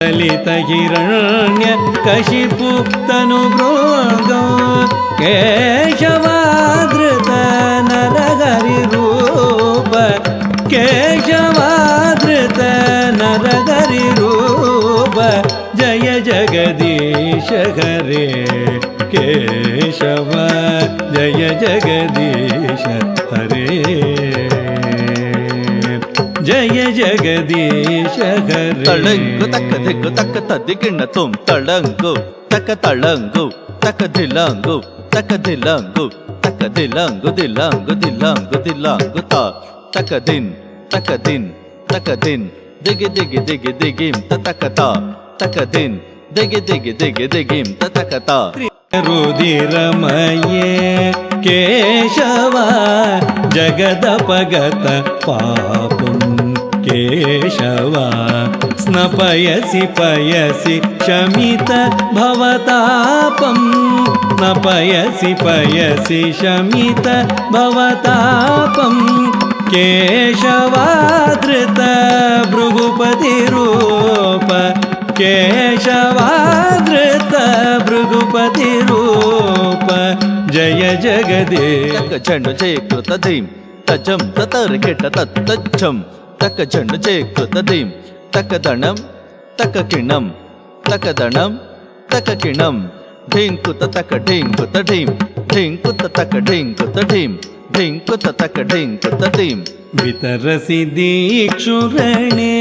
ललित हिरण्य कशिपु तनुभृग केशवाधृत नरहरिरूप केशवाधृत नरहरिरूप जय जगदीश हरे केशव जय जगदीश हरे जय जगदीश हरे तळंगु तक दिग्गु तक तदिगिण तुम तळंगु तक तळंगु तक दिलंगु तक दिलंगु तक दिलंगु दिलंगु दिलंगु दिलंगु ता तक दिन दिगि दिगि दिगि दिगिम ततकता तक दिन दिगि दिगि दिगि दिगिम ततकता रुधिरमये केशव जगदपगत पापं केशव स्नपयसि पयसि शमित भवतापं स्नपयसि पयसि शमित भवतापं केशवाधृत भृगुपतिरूप केशवाधृत भृगुपतिरूप जय जगदीश तक झंडु चे कृत धीम तजम ततर्केट तत्तज्जम तक झंडु चे कृत धीम तक दणम तक किणम तक दणम तक किणम ढींकुत तक ढींकुत ढीम ढींकुत तक ढींकुत ढीम ढींकुत तक ढींकुत ढीम वितरसि दीक्षुरणे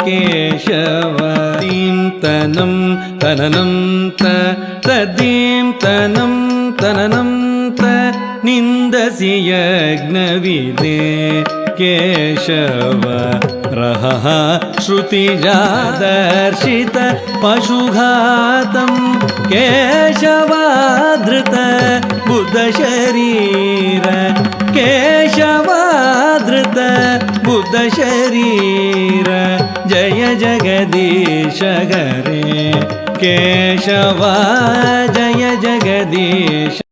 केशव तीं तनं तननं तदीं तनं तननं निन्दसि यज्ञविदे केशव रहः श्रुतिजादर्शित पशुघातं केशवाधृत बुद्धशरीर केशवाधृत बुद्धशरीर जय जगदीश हरे केशव जय जगदीश